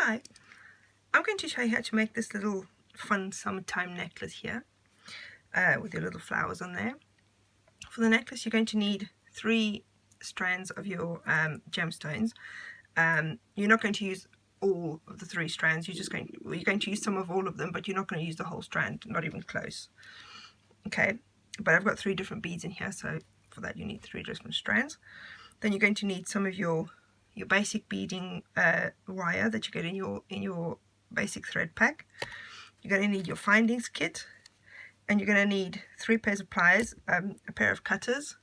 Hi, I'm going to show you how to make this little fun summertime necklace here with your little flowers on there. For the necklace you're going to need 3 strands of your gemstones. You're not going to use all of the 3 strands, you're going to use some of all of them, but you're not going to use the whole strand, not even close. Okay, but I've got 3 different beads in here, so for that you need 3 different strands. Then you're going to need some of your basic beading wire that you get in your basic thread pack. You're going to need your findings kit, and you're going to need 3 pairs of pliers, a pair of cutters,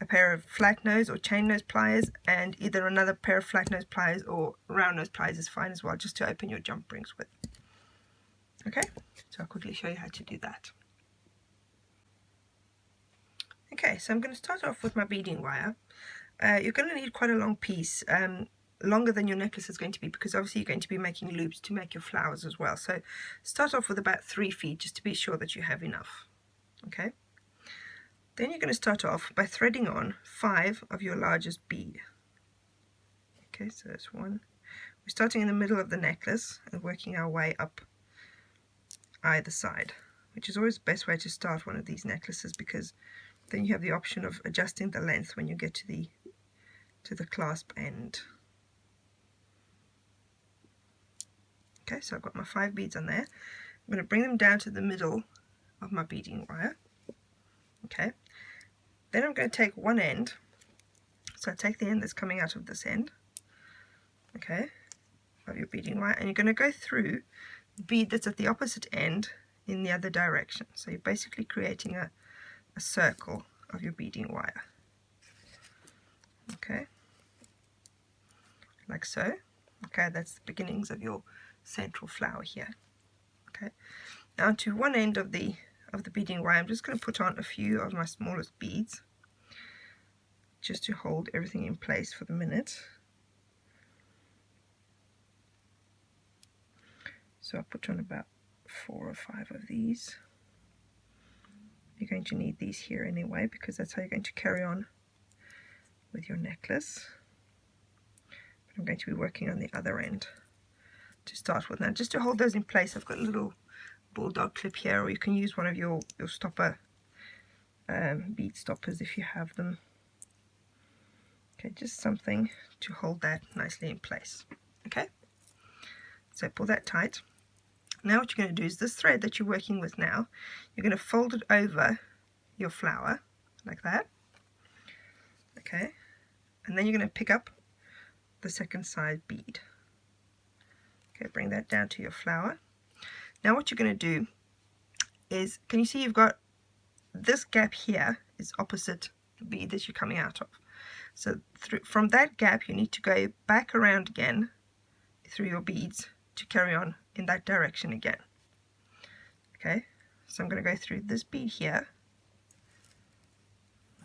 a pair of flat nose or chain nose pliers, and either another pair of flat nose pliers or round nose pliers is fine as well, just to open your jump rings with. Okay, so I'll quickly show you how to do that. Okay, so I'm going to start off with my beading wire. You're going to need quite a long piece, longer than your necklace is going to be, because obviously you're going to be making loops to make your flowers as well. So start off with about 3 feet just to be sure that you have enough. Okay, then you're going to start off by threading on 5 of your largest bead. Okay, so that's 1. We're starting in the middle of the necklace and working our way up either side, which is always the best way to start one of these necklaces, because then you have the option of adjusting the length when you get to the clasp end. Okay, so I've got my 5 beads on there. I'm going to bring them down to the middle of my beading wire. Okay, then I'm going to take one end, so I take the end that's coming out of this end, okay, of your beading wire, and you're going to go through the bead that's at the opposite end in the other direction. So you're basically creating a circle of your beading wire. Okay, like so. Okay, that's the beginnings of your central flower here. Okay, now to one end of the beading wire, I'm just going to put on a few of my smallest beads just to hold everything in place for the minute. So I'll put on about 4 or 5 of these. You're going to need these here anyway, because that's how you're going to carry on with your necklace. But I'm going to be working on the other end to start with. Now, just to hold those in place, I've got a little bulldog clip here, or you can use one of your stopper bead stoppers if you have them. Okay, just something to hold that nicely in place. Okay, so pull that tight. Now what you're going to do is this thread that you're working with now, you're going to fold it over your flower like that. Okay, and then you're going to pick up the second side bead. Okay, bring that down to your flower. Now what you're going to do is, can you see you've got this gap here is opposite the bead that you're coming out of. So from that gap you need to go back around again through your beads to carry on in that direction again. Okay, so I'm going to go through this bead here.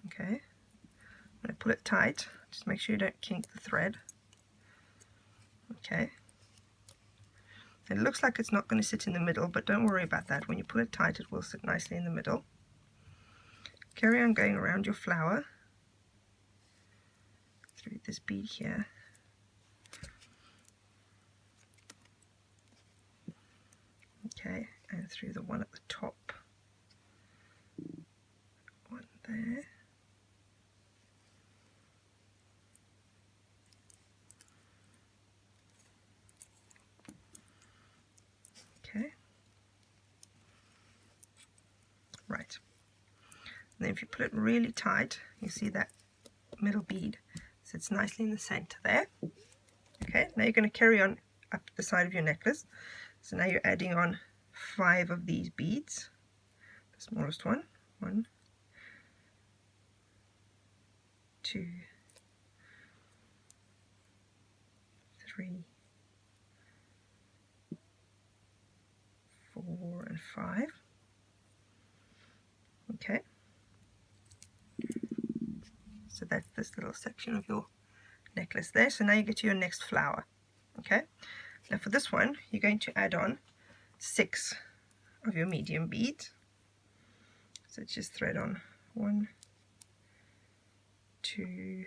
Okay, I'm going to pull it tight, just make sure you don't kink the thread. Okay, it looks like it's not going to sit in the middle, but don't worry about that. When you pull it tight, it will sit nicely in the middle. Carry on going around your flower through this bead here. Okay, and through the one at the top. One there. Okay. Right. And then if you put it really tight, you see that middle bead sits nicely in the center there. Okay, now you're going to carry on up the side of your necklace. So now you're adding on 5 of these beads, the smallest one. 1, 2, 3, 4, and 5. Okay, so that's this little section of your necklace there. So now you get to your next flower. Okay, now for this one you're going to add on 6 of your medium beads. So just thread on 1, 2,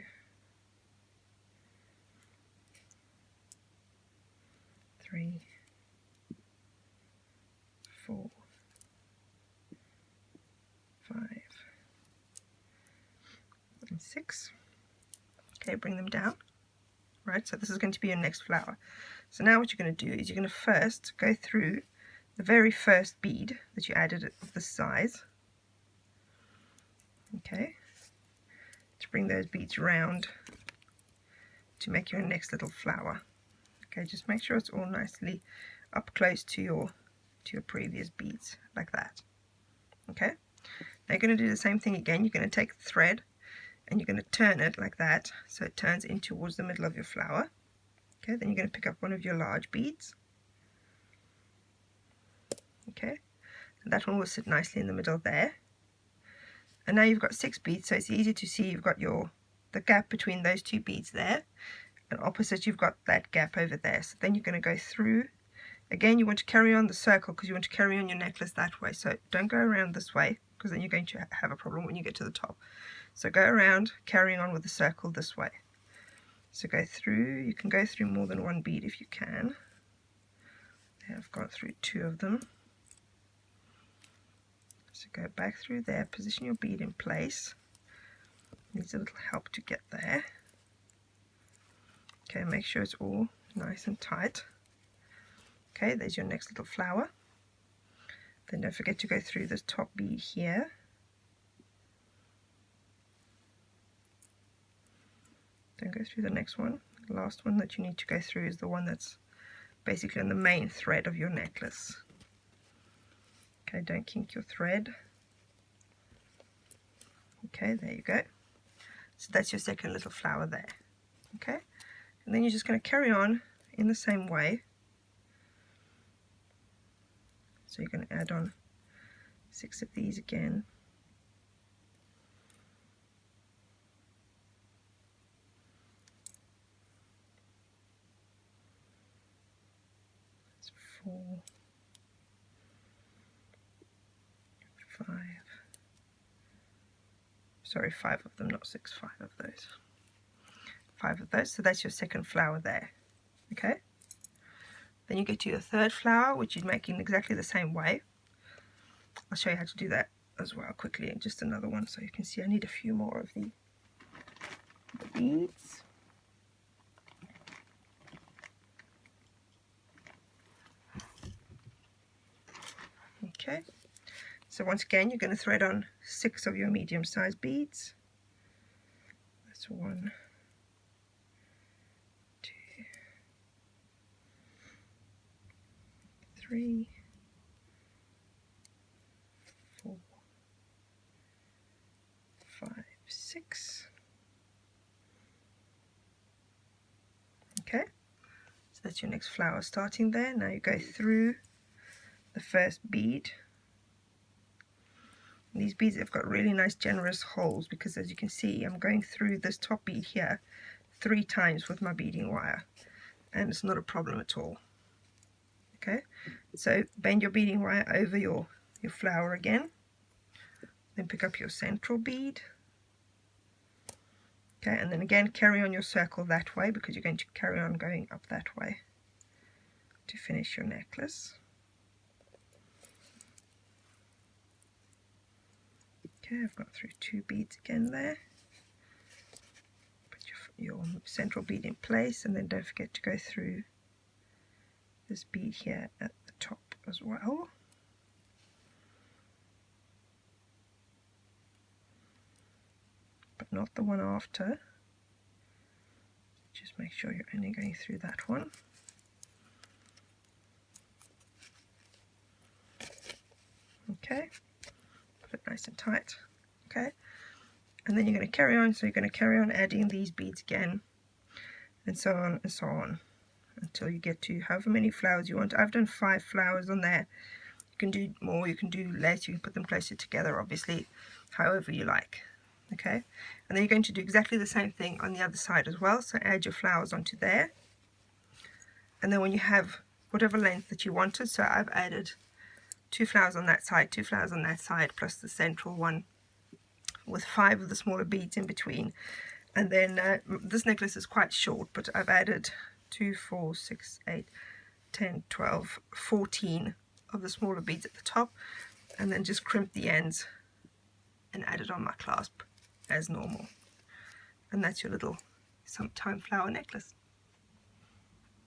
3, 4, 5, and 6. Okay, bring them down. Right, so this is going to be your next flower. So now what you're going to do is you're going to first go through the very first bead that you added of this size. Okay, to bring those beads round to make your next little flower. Okay, just make sure it's all nicely up close to your previous beads, like that. Okay, now you're going to do the same thing again. You're going to take the thread and you're going to turn it like that, so it turns in towards the middle of your flower. Okay, then you're going to pick up one of your large beads. Okay, and that one will sit nicely in the middle there. And now you've got 6 beads, so it's easy to see you've got the gap between those 2 beads there, and opposite you've got that gap over there. So then you're going to go through. Again, you want to carry on the circle because you want to carry on your necklace that way. So don't go around this way because then you're going to have a problem when you get to the top. So go around, carrying on with the circle this way. So go through. You can go through more than one bead if you can. There, I've gone through 2 of them. So go back through there, position your bead in place. Needs a little help to get there. Okay, make sure it's all nice and tight. Okay, there's your next little flower. Then don't forget to go through this top bead here. Then go through the next one. The last one that you need to go through is the one that's basically on the main thread of your necklace. Okay, don't kink your thread. Okay, there you go. So that's your second little flower there. Okay, and then you're just going to carry on in the same way. So you're going to add on 6 of these again. That's 4, 5. Sorry, 5 of them, not 6, 5 of those. 5 of those, so that's your second flower there. Okay, then you get to your third flower, which you'd make in exactly the same way. I'll show you how to do that as well quickly, and just another one so you can see. I need a few more of the beads. Okay, so once again you're going to thread on 6 of your medium-sized beads. That's 1, 2, 3, 4, 5, 6. Okay, so that's your next flower starting there. Now you go through the first bead. And these beads have got really nice generous holes because, as you can see, I'm going through this top bead here 3 times with my beading wire, and it's not a problem at all. Okay, so bend your beading wire over your flower again, then pick up your central bead. Okay, and then again carry on your circle that way because you're going to carry on going up that way to finish your necklace. Okay, I've got through 2 beads again there. Put your central bead in place, and then don't forget to go through this bead here at the top as well. But not the one after. Just make sure you're only going through that one. Okay, put it nice and tight. Okay, and then you're going to carry on. So you're going to carry on adding these beads again, and so on and so on, until you get to however many flowers you want. I've done 5 flowers on there. You can do more, you can do less, you can put them closer together, obviously, however you like. Okay, and then you're going to do exactly the same thing on the other side as well. So add your flowers onto there, and then when you have whatever length that you wanted, so I've added 2 flowers on that side, 2 flowers on that side, plus the central one with 5 of the smaller beads in between. And then this necklace is quite short, but I've added 2, 4, 6, 8, 10, 12, 14 of the smaller beads at the top, and then just crimp the ends and add it on my clasp as normal. And that's your little sometime flower necklace.